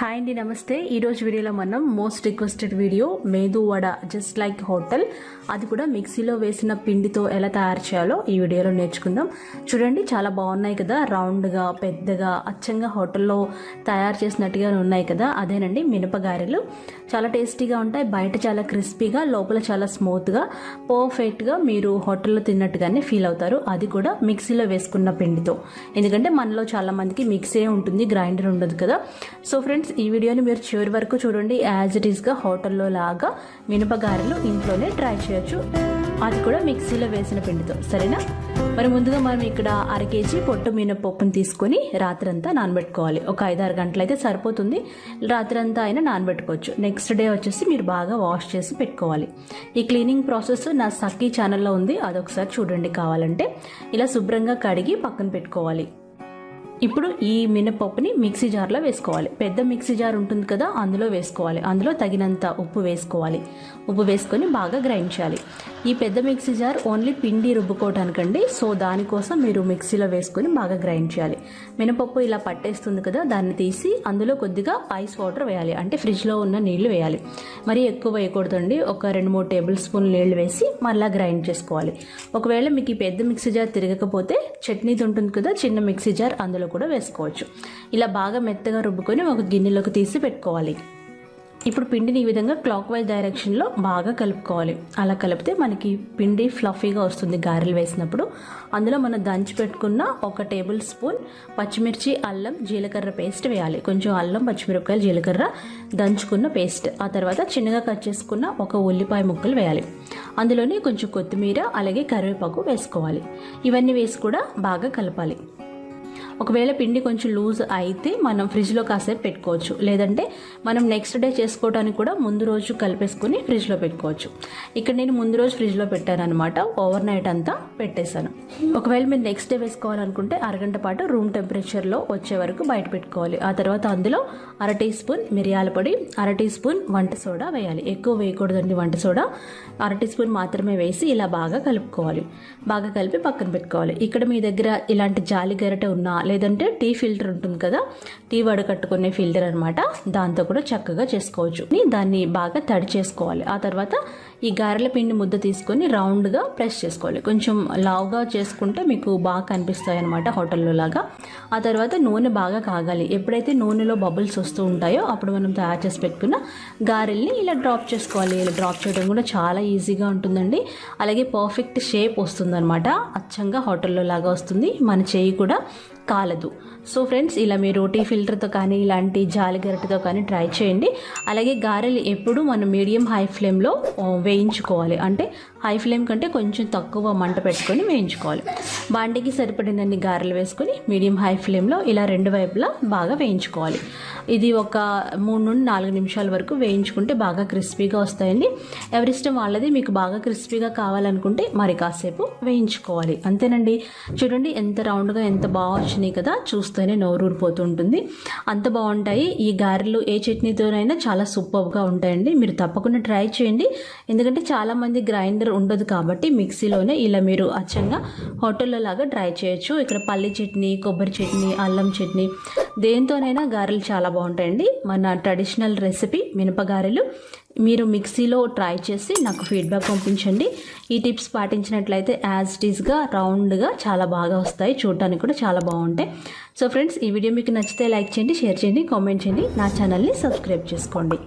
Hi అండి, నమస్తే. ఈరోజు వీడియోలో మనం most requested video MEDUVADA just like hotel, అది కూడా మిక్సీలో వేసిన పిండితో ఎలా తయారు చేయాలో ఈ వీడియోలో నేర్చుకుందాం. చూడండి, చాలా బాగున్నాయి కదా, రౌండ్గా పెద్దగా అచ్చంగా హోటల్లో తయారు చేసినట్టుగా ఉన్నాయి కదా. అదేనండి మినపగారెలు. చాలా టేస్టీగా ఉంటాయి. బయట చాలా క్రిస్పీగా, లోపల చాలా స్మూత్గా, పర్ఫెక్ట్గా మీరు హోటల్లో తిన్నట్టుగానే ఫీల్ అవుతారు. అది కూడా మిక్సీలో వేసుకున్న పిండితో. ఎందుకంటే మనలో చాలా మందికి మిక్సీ ఉంటుంది, గ్రైండర్ ఉండదు కదా. సో ఫ్రెండ్స్, ఈ వీడియోని మీరు చివరి వరకు చూడండి. యాజ్ ఇట్ ఈస్గా హోటల్లో లాగా మినపగారెలు ఇంట్లోనే ట్రై చేయొచ్చు, అది కూడా మిక్సీలో వేసిన పిండితో. సరేనా? మరి ముందుగా మనం ఇక్కడ 1/2 kg పొట్టు మినపప్పును తీసుకొని రాత్రంతా నానబెట్టుకోవాలి. ఒక 5-6 గంటలు అయితే సరిపోతుంది. రాత్రంతా అయినా నానబెట్టుకోవచ్చు. నెక్స్ట్ డే వచ్చేసి మీరు బాగా వాష్ చేసి పెట్టుకోవాలి. ఈ క్లీనింగ్ ప్రాసెస్ నా సఖీ ఛానల్లో ఉంది, అదొకసారి చూడండి కావాలంటే. ఇలా శుభ్రంగా కడిగి పక్కన పెట్టుకోవాలి. ఇప్పుడు ఈ మినపప్పుని మిక్సీ జార్లో వేసుకోవాలి. పెద్ద మిక్సీ జార్ ఉంటుంది కదా, అందులో వేసుకోవాలి. అందులో తగినంత ఉప్పు వేసుకోవాలి. ఉప్పు వేసుకొని బాగా గ్రైండ్ చేయాలి. ఈ పెద్ద మిక్సీ జార్ ఓన్లీ పిండి రుబ్బుకోవటానికండి. సో దానికోసం మీరు మిక్సీలో వేసుకొని బాగా గ్రైండ్ చేయాలి. మినపప్పు ఇలా పట్టేస్తుంది కదా, దాన్ని తీసి అందులో కొద్దిగా ఐస్ వాటర్ వేయాలి, అంటే ఫ్రిడ్జ్లో ఉన్న నీళ్లు వేయాలి. మరీ ఎక్కువ వేయకూడదండి. ఒక 2-3 టేబుల్ స్పూన్లు నీళ్లు వేసి మళ్ళీ గ్రైండ్ చేసుకోవాలి. ఒకవేళ మీకు ఈ పెద్ద మిక్సీ జార్ తిరగకపోతే చట్నీది ఉంటుంది కదా, చిన్న మిక్సీ జార్, అందులో కూడా వేసుకోవచ్చు. ఇలా బాగా మెత్తగా రుబ్బుకొని ఒక గిన్నెలోకి తీసి పెట్టుకోవాలి. ఇప్పుడు పిండిని ఈ విధంగా క్లాక్ వైజ్ డైరెక్షన్లో బాగా కలుపుకోవాలి. అలా కలిపితే మనకి పిండి ఫ్లఫీగా వస్తుంది గారెలు వేసినప్పుడు. అందులో మనం దంచి పెట్టుకున్న 1 టేబుల్ స్పూన్ పచ్చిమిర్చి, అల్లం, జీలకర్ర పేస్ట్ వేయాలి. కొంచెం అల్లం, పచ్చిమిరపకాయలు, జీలకర్ర దంచుకున్న పేస్ట్. ఆ తర్వాత చిన్నగా కట్ చేసుకున్న 1 ఉల్లిపాయ ముక్కలు వేయాలి. అందులోనే కొంచెం కొత్తిమీర, అలాగే కరివేపాకు వేసుకోవాలి. ఇవన్నీ వేసి కూడా బాగా కలపాలి. ఒకవేళ పిండి కొంచెం లూజ్ అయితే మనం ఫ్రిడ్జ్లో కాసేపు పెట్టుకోవచ్చు. లేదంటే మనం నెక్స్ట్ డే చేసుకోవడానికి కూడా ముందు రోజు కలిపేసుకుని ఫ్రిడ్జ్లో పెట్టుకోవచ్చు. ఇక్కడ నేను ముందు రోజు ఫ్రిడ్జ్లో పెట్టాను అనమాట. ఓవర్ నైట్ అంతా పెట్టేశాను. ఒకవేళ మీరు నెక్స్ట్ డే వేసుకోవాలనుకుంటే అరగంట పాటు రూమ్ టెంపరేచర్లో వచ్చే వరకు బయట పెట్టుకోవాలి. ఆ తర్వాత అందులో 1/2 టీ స్పూన్ మిరియాల పొడి, 1/2 టీ స్పూన్ వంట సోడా వేయాలి. ఎక్కువ వేయకూడదండి వంట సోడా, 1/2 టీ స్పూన్ మాత్రమే వేసి ఇలా బాగా కలుపుకోవాలి. బాగా కలిపి పక్కన పెట్టుకోవాలి. ఇక్కడ మీ దగ్గర ఇలాంటి జాలి గరిటె ఉన్నా, లేదంటే టీ ఫిల్టర్ ఉంటుంది కదా, టీ వడకట్టుకునే ఫిల్టర్ అనమాట, దాంతో కూడా చక్కగా చేసుకోవచ్చు. దాన్ని బాగా తడి చేసుకోవాలి. ఆ తర్వాత ఈ గారెల పిండి ముద్ద తీసుకొని రౌండ్గా ప్రెస్ చేసుకోవాలి. కొంచెం లావుగా చేసుకుంటే మీకు బాగా కనిపిస్తాయి అనమాట హోటల్లో లాగా. ఆ తర్వాత నూనె బాగా కాగాలి. ఎప్పుడైతే నూనెలో బబుల్స్ వస్తూ ఉంటాయో అప్పుడు మనం తయారు చేసి పెట్టుకున్న గారెల్ని ఇలా డ్రాప్ చేసుకోవాలి. ఇలా డ్రాప్ చేయడం కూడా చాలా ఈజీగా ఉంటుందండి. అలాగే పర్ఫెక్ట్ షేప్ వస్తుంది అనమాట. అచ్చంగా హోటల్లో లాగా వస్తుంది. మన చేయి కూడా కాలదు. సో ఫ్రెండ్స్, ఇలా మీరు టీ ఫిల్టర్తో కానీ ఇలాంటి జాలి గరిటెతో కానీ ట్రై చేయండి. అలాగే గారెలు ఎప్పుడు మనం మీడియం హై ఫ్లేమ్లో వేయించుకోవాలి. అంటే హై ఫ్లేమ్ కంటే కొంచెం తక్కువ మంట పెట్టుకొని వేయించుకోవాలి. బాండికి సరిపడినన్ని గారెలు వేసుకొని మీడియం హై ఫ్లేమ్లో ఇలా 2 వైపులా బాగా వేయించుకోవాలి. ఇది ఒక 3-4 నిమిషాల వరకు వేయించుకుంటే బాగా క్రిస్పీగా వస్తాయండి. ఎవరిష్టం వాళ్ళది. మీకు బాగా క్రిస్పీగా కావాలనుకుంటే మరి కాసేపు వేయించుకోవాలి. అంతేనండి. చూడండి ఎంత రౌండ్గా, ఎంత బాగా వచ్చినాయి కదా, చూస్తేనే నోరూరిపోతూ ఉంటుంది. అంత బాగుంటాయి ఈ గారెలు. ఏ చట్నీతోనైనా చాలా సూపర్గా ఉంటాయండి. మీరు తప్పకుండా ట్రై చేయండి. ఎందుకంటే చాలామంది గ్రైండర్ ఉండదు కాబట్టి మిక్సీలోనే ఇలా మీరు అచ్చంగా హోటల్లో లాగా ట్రై చేయొచ్చు. ఇక్కడ పల్లి చట్నీ, కొబ్బరి చట్నీ, అల్లం చట్నీ, దేంతోనైనా గారెలు చాలా బాగుంటాయండి. మన ట్రెడిషనల్ రెసిపీ మినపగారెలు మీరు మిక్సీలో ట్రై చేసి నాకు ఫీడ్బ్యాక్ పంపించండి. ఈ టిప్స్ పాటించినట్లయితే యాజ్ ఇట్ ఈస్గా రౌండ్గా చాలా బాగా వస్తాయి. చూడటానికి కూడా చాలా బాగుంటాయి. సో ఫ్రెండ్స్, ఈ వీడియో మీకు నచ్చితే లైక్ చేయండి, షేర్ చేయండి, కామెంట్ చేయండి. నా ఛానల్ని సబ్స్క్రైబ్ చేసుకోండి.